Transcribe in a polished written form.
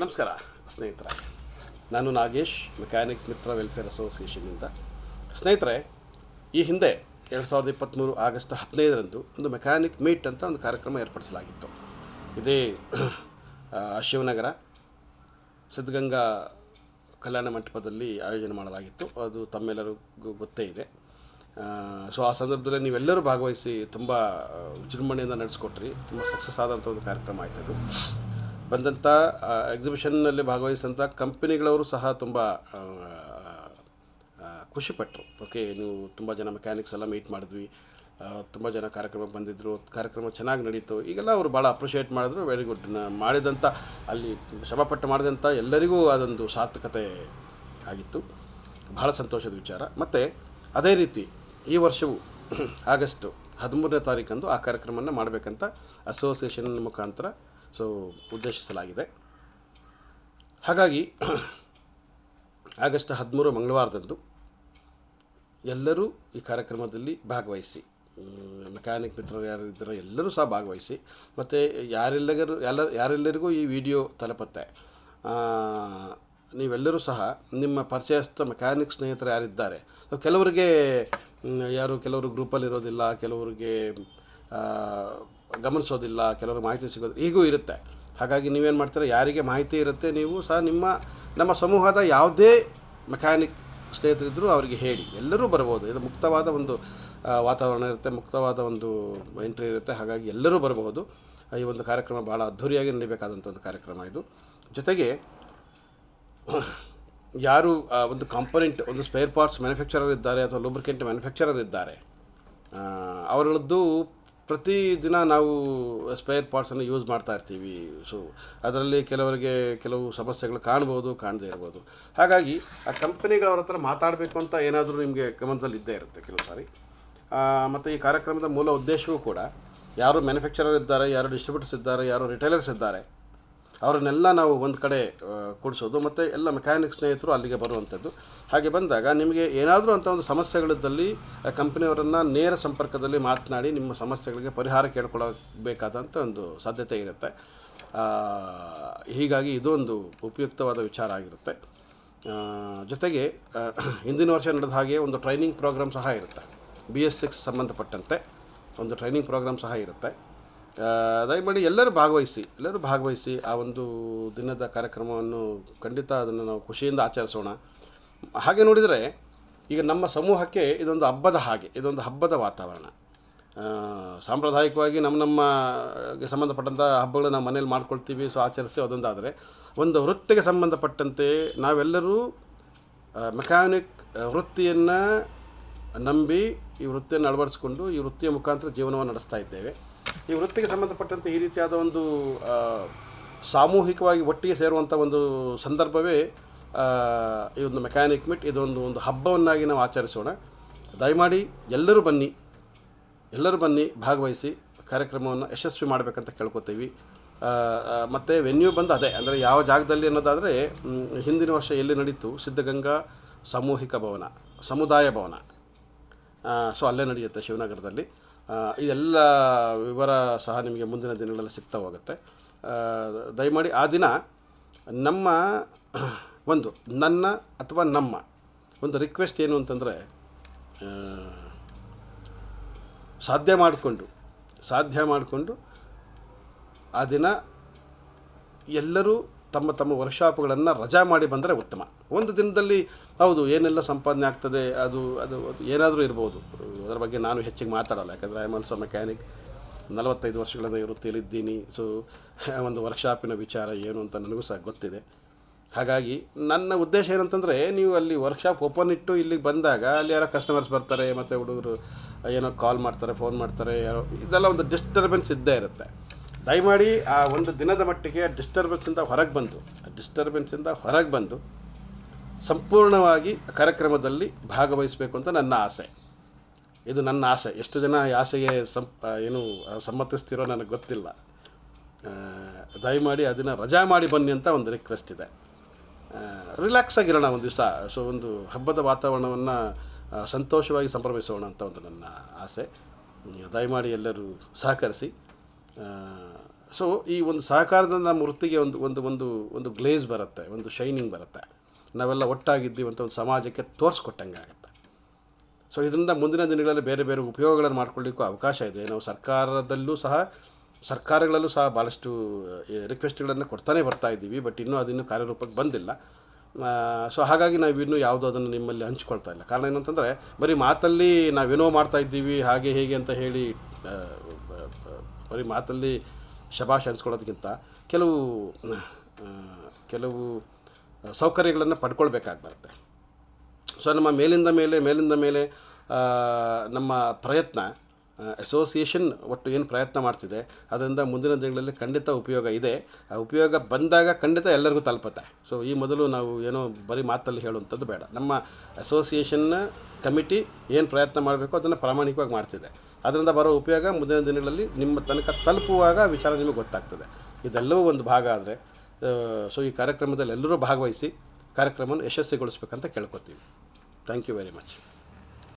ನಮಸ್ಕಾರ ಸ್ನೇಹಿತರೆ, ನಾನು ನಾಗೇಶ್, ಮೆಕ್ಯಾನಿಕ್ ಮಿತ್ರ ವೆಲ್ಫೇರ್ ಅಸೋಸಿಯೇಷನ್ನಿಂದ. ಸ್ನೇಹಿತರೆ, ಈ ಹಿಂದೆ 2023 ಆಗಸ್ಟ್ 15ರಂದು ಒಂದು ಮೆಕ್ಯಾನಿಕ್ ಮೀಟ್ ಅಂತ ಒಂದು ಕಾರ್ಯಕ್ರಮ ಏರ್ಪಡಿಸಲಾಗಿತ್ತು. ಇದೇ ಶಿವನಗರ ಸಿದ್ಧಗಂಗಾ ಕಲ್ಯಾಣ ಮಂಟಪದಲ್ಲಿ ಆಯೋಜನೆ ಮಾಡಲಾಗಿತ್ತು. ಅದು ತಮ್ಮೆಲ್ಲರಿಗೂ ಗೊತ್ತೇ ಇದೆ. ಸೊ ಆ ಸಂದರ್ಭದಲ್ಲಿ ನೀವೆಲ್ಲರೂ ಭಾಗವಹಿಸಿ ತುಂಬ ವಿಜೃಂಭಣೆಯಿಂದ ನಡೆಸ್ಕೊಟ್ರಿ. ತುಂಬ ಸಕ್ಸಸ್ ಆದಂಥ ಒಂದು ಕಾರ್ಯಕ್ರಮ ಆಯ್ತು. ಅದು ಬಂದಂಥ ಎಕ್ಸಿಬಿಷನ್ನಲ್ಲಿ ಭಾಗವಹಿಸಿದಂಥ ಕಂಪನಿಗಳವರು ಸಹ ತುಂಬ ಖುಷಿಪಟ್ಟರು. ಓಕೆ, ನೀವು ತುಂಬ ಜನ ಮೆಕ್ಯಾನಿಕ್ಸ್ ಎಲ್ಲ ಮೀಟ್ ಮಾಡಿದ್ವಿ, ತುಂಬ ಜನ ಕಾರ್ಯಕ್ರಮಕ್ಕೆ ಬಂದಿದ್ದರು, ಕಾರ್ಯಕ್ರಮ ಚೆನ್ನಾಗಿ ನಡೀತು, ಈಗೆಲ್ಲ ಅವರು ಭಾಳ ಅಪ್ರಿಷಿಯೇಟ್ ಮಾಡಿದ್ರು. Very good. ಮಾಡಿದಂಥ ಅಲ್ಲಿ ಶ್ರಮಪಟ್ಟು ಮಾಡಿದಂಥ ಎಲ್ಲರಿಗೂ ಅದೊಂದು ಸಾರ್ಥಕತೆ ಆಗಿತ್ತು. ಬಹಳ ಸಂತೋಷದ ವಿಚಾರ. ಮತ್ತು ಅದೇ ರೀತಿ ಈ ವರ್ಷವೂ ಆಗಸ್ಟ್ 13ನೇ ತಾರೀಕಂದು ಆ ಕಾರ್ಯಕ್ರಮವನ್ನು ಮಾಡಬೇಕಂತ ಅಸೋಸಿಯೇಷನ್ ಮುಖಾಂತರ ಉದ್ದೇಶಿಸಲಾಗಿದೆ. ಹಾಗಾಗಿ ಆಗಸ್ಟ್ 13 ಮಂಗಳವಾರದಂದು ಎಲ್ಲರೂ ಈ ಕಾರ್ಯಕ್ರಮದಲ್ಲಿ ಭಾಗವಹಿಸಿ, ಮೆಕ್ಯಾನಿಕ್ ಮಿತ್ರರು ಯಾರು ಇದ್ದಾರೆ ಎಲ್ಲರೂ ಸಹ ಭಾಗವಹಿಸಿ. ಮತ್ತು ಯಾರೆಲ್ಲರಿಗೂ ಈ ವಿಡಿಯೋ ತಲುಪುತ್ತೆ. ನೀವೆಲ್ಲರೂ ಸಹ ನಿಮ್ಮ ಪರಿಚಯಸ್ಥ ಮೆಕ್ಯಾನಿಕ್ ಸ್ನೇಹಿತರು ಯಾರಿದ್ದಾರೆ, ಕೆಲವರು ಗ್ರೂಪಲ್ಲಿ ಇರೋದಿಲ್ಲ, ಕೆಲವರಿಗೆ ಗಮನಿಸೋದಿಲ್ಲ, ಕೆಲವರು ಮಾಹಿತಿ ಸಿಗೋದು, ಹೀಗೂ ಇರುತ್ತೆ. ಹಾಗಾಗಿ ನೀವೇನು ಮಾಡ್ತೀರಾ, ಯಾರಿಗೆ ಮಾಹಿತಿ ಇರುತ್ತೆ ನೀವು ಸಹ ನಮ್ಮ ಸಮೂಹದ ಯಾವುದೇ ಮೆಕ್ಯಾನಿಕ್ ಸ್ನೇಹಿತರಿದ್ದರೂ ಅವರಿಗೆ ಹೇಳಿ, ಎಲ್ಲರೂ ಬರ್ಬೋದು. ಇದು ಮುಕ್ತವಾದ ಒಂದು ವಾತಾವರಣ ಇರುತ್ತೆ, ಮುಕ್ತವಾದ ಒಂದು ಎಂಟ್ರಿ ಇರುತ್ತೆ. ಹಾಗಾಗಿ ಎಲ್ಲರೂ ಬರಬಹುದು. ಈ ಒಂದು ಕಾರ್ಯಕ್ರಮ ಭಾಳ ಅದ್ಧೂರಿಯಾಗಿ ನಡೀಬೇಕಾದಂಥ ಒಂದು ಕಾರ್ಯಕ್ರಮ ಇದು. ಜೊತೆಗೆ ಯಾರು ಒಂದು ಕಾಂಪೊನೆಂಟ್, ಒಂದು ಸ್ಪೇರ್ ಪಾರ್ಟ್ಸ್ ಮ್ಯಾನುಫ್ಯಾಕ್ಚರರ್ ಇದ್ದಾರೆ ಅಥವಾ ಲೂಬ್ರಿಕೆಂಟ್ ಮ್ಯಾನುಫ್ಯಾಕ್ಚರರ್ ಇದ್ದಾರೆ, ಅವರದ್ದು ಪ್ರತಿದಿನ ನಾವು ಸ್ಪೇರ್ ಪಾರ್ಟ್ಸನ್ನು ಯೂಸ್ ಮಾಡ್ತಾ ಇರ್ತೀವಿ. ಸೊ ಅದರಲ್ಲಿ ಕೆಲವು ಸಮಸ್ಯೆಗಳು ಕಾಣ್ಬೋದು, ಕಾಣದೇ ಇರ್ಬೋದು. ಹಾಗಾಗಿ ಆ ಕಂಪನಿಗಳವ್ರ ಹತ್ರ ಮಾತಾಡಬೇಕು ಅಂತ ಏನಾದರೂ ನಿಮಗೆ ಗಮನದಲ್ಲಿ ಇದ್ದೇ ಇರುತ್ತೆ ಕೆಲವು ಸಾರಿ. ಮತ್ತು ಈ ಕಾರ್ಯಕ್ರಮದ ಮೂಲ ಉದ್ದೇಶವೂ ಕೂಡ ಯಾರು ಮ್ಯಾನುಫ್ಯಾಕ್ಚರರ್ ಇದ್ದಾರೆ, ಯಾರು ಡಿಸ್ಟ್ರಿಬ್ಯೂಟರ್ಸ್ ಇದ್ದಾರೆ, ಯಾರು ರಿಟೈಲರ್ಸ್ ಇದ್ದಾರೆ, ಅವರನ್ನೆಲ್ಲ ನಾವು ಒಂದು ಕಡೆ ಕೂಡಿಸೋದು ಮತ್ತು ಎಲ್ಲ ಮೆಕ್ಯಾನಿಕ್ ಸ್ನೇಹಿತರು ಅಲ್ಲಿಗೆ ಬರುವಂಥದ್ದು. ಹಾಗೆ ಬಂದಾಗ ನಿಮಗೆ ಏನಾದರೂ ಅಂಥ ಒಂದು ಸಮಸ್ಯೆಗಳಿದ್ದಲ್ಲಿ ಕಂಪನಿಯವರನ್ನು ನೇರ ಸಂಪರ್ಕದಲ್ಲಿ ಮಾತನಾಡಿ ನಿಮ್ಮ ಸಮಸ್ಯೆಗಳಿಗೆ ಪರಿಹಾರ ಕೇಳ್ಕೊಳ್ಳಬೇಕಾದಂಥ ಒಂದು ಸಾಧ್ಯತೆ ಇರುತ್ತೆ. ಹೀಗಾಗಿ ಇದು ಒಂದು ಉಪಯುಕ್ತವಾದ ವಿಚಾರ ಆಗಿರುತ್ತೆ. ಜೊತೆಗೆ ಹಿಂದಿನ ವರ್ಷ ನಡೆದ ಹಾಗೆ ಒಂದು ಟ್ರೈನಿಂಗ್ ಪ್ರೋಗ್ರಾಮ್ ಸಹ ಇರುತ್ತೆ. BS6 ಸಂಬಂಧಪಟ್ಟಂತೆ ಒಂದು ಟ್ರೈನಿಂಗ್ ಪ್ರೋಗ್ರಾಮ್ ಸಹ ಇರುತ್ತೆ. ದಯಮಾಡಿ ಎಲ್ಲರೂ ಭಾಗವಹಿಸಿ ಆ ಒಂದು ದಿನದ ಕಾರ್ಯಕ್ರಮವನ್ನು ಖಂಡಿತ ಅದನ್ನು ನಾವು ಖುಷಿಯಿಂದ ಆಚರಿಸೋಣ. ಹಾಗೆ ನೋಡಿದರೆ ಈಗ ನಮ್ಮ ಸಮೂಹಕ್ಕೆ ಇದೊಂದು ಹಬ್ಬದ ವಾತಾವರಣ. ಸಾಂಪ್ರದಾಯಿಕವಾಗಿ ನಮಗೆ ಸಂಬಂಧಪಟ್ಟಂಥ ಹಬ್ಬಗಳು ನಾವು ಮನೇಲಿ ಮಾಡ್ಕೊಳ್ತೀವಿ, ಆಚರಿಸಿ ಅದೊಂದಾದರೆ, ಒಂದು ವೃತ್ತಿಗೆ ಸಂಬಂಧಪಟ್ಟಂತೆ ನಾವೆಲ್ಲರೂ ಮೆಕ್ಯಾನಿಕ್ ವೃತ್ತಿಯನ್ನು ನಂಬಿ ಈ ವೃತ್ತಿಯನ್ನು ಅಳವಡಿಸ್ಕೊಂಡು ಈ ವೃತ್ತಿಯ ಮುಖಾಂತರ ಜೀವನವನ್ನು ನಡೆಸ್ತಾ ಇದ್ದೇವೆ. ಈ ವೃತ್ತಿಗೆ ಸಂಬಂಧಪಟ್ಟಂತೆ ಈ ರೀತಿಯಾದ ಒಂದು ಸಾಮೂಹಿಕವಾಗಿ ಒಟ್ಟಿಗೆ ಸೇರುವಂಥ ಒಂದು ಸಂದರ್ಭವೇ ಈ ಒಂದು ಮೆಕ್ಯಾನಿಕ್ ಮೀಟ್. ಇದೊಂದು ಹಬ್ಬವನ್ನಾಗಿ ನಾವು ಆಚರಿಸೋಣ. ದಯಮಾಡಿ ಎಲ್ಲರೂ ಬನ್ನಿ, ಭಾಗವಹಿಸಿ ಕಾರ್ಯಕ್ರಮವನ್ನು ಯಶಸ್ವಿ ಮಾಡಬೇಕಂತ ಕೇಳ್ಕೊತೀವಿ. ಮತ್ತು ವೆನ್ಯೂ ಬಂದು ಅದೇ, ಅಂದರೆ ಯಾವ ಜಾಗದಲ್ಲಿ ಅನ್ನೋದಾದರೆ ಹಿಂದಿನ ವರ್ಷ ಎಲ್ಲಿ ನಡೀತು, ಸಿದ್ಧಗಂಗಾ ಸಮುದಾಯ ಭವನ. ಅಲ್ಲೇ ನಡೆಯುತ್ತೆ ಶಿವನಗರದಲ್ಲಿ. ಇದೆಲ್ಲ ವಿವರ ಸಹ ನಿಮಗೆ ಮುಂದಿನ ದಿನಗಳಲ್ಲಿ ಸಿಗ್ತಾ ಹೋಗುತ್ತೆ. ದಯಮಾಡಿ ಆ ದಿನ ನನ್ನ ಒಂದು ರಿಕ್ವೆಸ್ಟ್ ಏನು ಅಂತಂದರೆ, ಸಾಧ್ಯ ಮಾಡಿಕೊಂಡು ಆ ದಿನ ಎಲ್ಲರೂ ತಮ್ಮ ವರ್ಕ್ಶಾಪ್ಗಳನ್ನು ರಜಾ ಮಾಡಿ ಬಂದರೆ ಉತ್ತಮ. ಒಂದು ದಿನದಲ್ಲಿ ಹೌದು ಏನೆಲ್ಲ ಸಂಪಾದನೆ ಆಗ್ತದೆ ಅದು ಏನಾದರೂ ಇರ್ಬೋದು. ಅದರ ಬಗ್ಗೆ ನಾನು ಹೆಚ್ಚಿಗೆ ಮಾತಾಡೋಲ್ಲ, ಯಾಕಂದರೆ ಐ ಆಮ್ ಆಲ್ಸೋ ಮೆಕ್ಯಾನಿಕ್. 45 ವರ್ಷಗಳಿಂದ ವೃತ್ತಿಯಲ್ಲಿದ್ದೀನಿ. ಒಂದು ವರ್ಕ್ಶಾಪಿನ ವಿಚಾರ ಏನು ಅಂತ ನನಗೂ ಸಹ ಗೊತ್ತಿದೆ. ಹಾಗಾಗಿ ನನ್ನ ಉದ್ದೇಶ ಏನಂತಂದರೆ, ನೀವು ಅಲ್ಲಿ ವರ್ಕ್ಶಾಪ್ ಓಪನ್ ಇಟ್ಟು ಇಲ್ಲಿಗೆ ಬಂದಾಗ ಅಲ್ಲಿ ಯಾರೋ ಕಸ್ಟಮರ್ಸ್ ಬರ್ತಾರೆ, ಮತ್ತು ಹುಡುಗರು ಏನೋ ಕಾಲ್ ಮಾಡ್ತಾರೆ, ಫೋನ್ ಮಾಡ್ತಾರೆ, ಇದೆಲ್ಲ ಒಂದು ಡಿಸ್ಟರ್ಬೆನ್ಸ್ ಇದ್ದೇ ಇರುತ್ತೆ. ದಯಮಾಡಿ ಆ ಒಂದು ದಿನದ ಮಟ್ಟಿಗೆ ಡಿಸ್ಟರ್ಬೆನ್ಸಿಂದ ಹೊರಗೆ ಬಂದು ಸಂಪೂರ್ಣವಾಗಿ ಕಾರ್ಯಕ್ರಮದಲ್ಲಿ ಭಾಗವಹಿಸಬೇಕು ಅಂತ ನನ್ನ ಆಸೆ. ಇದು ನನ್ನ ಆಸೆ. ಎಷ್ಟು ಜನ ಈ ಆಸೆಗೆ ಸಮ್ಮತಿಸ್ತಿರೋ ನನಗೆ ಗೊತ್ತಿಲ್ಲ. ದಯಮಾಡಿ ಅದನ್ನು ರಜಾ ಮಾಡಿ ಬನ್ನಿ ಅಂತ ಒಂದು ರಿಕ್ವೆಸ್ಟ್ ಇದೆ. ರಿಲ್ಯಾಕ್ಸ್ ಆಗಿರೋಣ ಒಂದು ದಿವಸ. ಒಂದು ಹಬ್ಬದ ವಾತಾವರಣವನ್ನು ಸಂತೋಷವಾಗಿ ಸಂಭ್ರಮಿಸೋಣ ಅಂತ ಒಂದು ನನ್ನ ಆಸೆ. ದಯಮಾಡಿ ಎಲ್ಲರೂ ಸಹಕರಿಸಿ. ಸೊ ಈ ಒಂದು ಸಹಕಾರದ ನಮ್ಮ ವೃತ್ತಿಗೆ ಒಂದು ಒಂದು ಒಂದು ಒಂದು ಗ್ಲೇಸ್ ಬರುತ್ತೆ, ಒಂದು ಶೈನಿಂಗ್ ಬರುತ್ತೆ, ನಾವೆಲ್ಲ ಒಟ್ಟಾಗಿದ್ದೀವಿ ಅಂತ ಒಂದು ಸಮಾಜಕ್ಕೆ ತೋರಿಸ್ಕೊಟ್ಟಂಗೆ ಆಗುತ್ತೆ. ಸೊ ಇದರಿಂದ ಮುಂದಿನ ದಿನಗಳಲ್ಲಿ ಬೇರೆ ಬೇರೆ ಉಪಯೋಗಗಳನ್ನು ಮಾಡ್ಕೊಳ್ಳಿಕ್ಕೂ ಅವಕಾಶ ಇದೆ. ನಾವು ಸರ್ಕಾರಗಳಲ್ಲೂ ಸಹ ಭಾಳಷ್ಟು ರಿಕ್ವೆಸ್ಟ್ಗಳನ್ನು ಕೊಡ್ತಾನೆ ಬರ್ತಾ ಇದ್ದೀವಿ, ಬಟ್ ಇನ್ನೂ ಅದಿನ್ನೂ ಕಾರ್ಯರೂಪಕ್ಕೆ ಬಂದಿಲ್ಲ. ಸೊ ಹಾಗಾಗಿ ನಾವು ಇನ್ನೂ ಯಾವುದೋ ಅದನ್ನು ನಿಮ್ಮಲ್ಲಿ ಹಂಚ್ಕೊಳ್ತಾ ಇಲ್ಲ. ಕಾರಣ ಏನಂತಂದರೆ ಬರೀ ಮಾತಲ್ಲಿ ನಾವೇನೋ ಮಾಡ್ತಾಯಿದ್ದೀವಿ ಹಾಗೆ ಹೇಗೆ ಅಂತ ಹೇಳಿ ಬರೀ ಮಾತಲ್ಲಿ ಶಬಾಷ್ ಅನ್ಸ್ಕೊಳ್ಳೋದಕ್ಕಿಂತ ಕೆಲವು ಸೌಕರ್ಯಗಳನ್ನು ಪಡ್ಕೊಳ್ಬೇಕಾಗಿ ಬರುತ್ತೆ. ಸೊ ನಮ್ಮ ಮೇಲಿಂದ ಮೇಲೆ ನಮ್ಮ ಪ್ರಯತ್ನ, ಅಸೋಸಿಯೇಷನ್ ಒಟ್ಟು ಏನು ಪ್ರಯತ್ನ ಮಾಡ್ತಿದೆ ಅದರಿಂದ ಮುಂದಿನ ದಿನಗಳಲ್ಲಿ ಖಂಡಿತ ಉಪಯೋಗ ಇದೆ. ಆ ಉಪಯೋಗ ಬಂದಾಗ ಖಂಡಿತ ಎಲ್ಲರಿಗೂ ತಲುಪುತ್ತೆ. ಸೊ ಈ ಮೊದಲು ನಾವು ಏನೋ ಬರೀ ಮಾತಲ್ಲಿ ಹೇಳುವಂಥದ್ದು ಬೇಡ. ನಮ್ಮ ಅಸೋಸಿಯೇಷನ್ನ ಕಮಿಟಿ ಏನು ಪ್ರಯತ್ನ ಮಾಡಬೇಕು ಅದನ್ನು ಪ್ರಾಮಾಣಿಕವಾಗಿ ಮಾಡ್ತಿದೆ. ಅದರಿಂದ ಬರೋ ಉಪಯೋಗ ಮುಂದಿನ ದಿನಗಳಲ್ಲಿ ನಿಮ್ಮ ತನಕ ತಲುಪುವಾಗ ವಿಚಾರ ನಿಮಗೆ ಗೊತ್ತಾಗ್ತದೆ. ಇದೆಲ್ಲವೂ ಒಂದು ಭಾಗ ಆದರೆ ಸೊ ಈ ಕಾರ್ಯಕ್ರಮದಲ್ಲಿ ಎಲ್ಲರೂ ಭಾಗವಹಿಸಿ ಕಾರ್ಯಕ್ರಮವನ್ನು ಯಶಸ್ವಿಗೊಳಿಸ್ಬೇಕಂತ ಕೇಳ್ಕೊತೀವಿ. Thank you very much.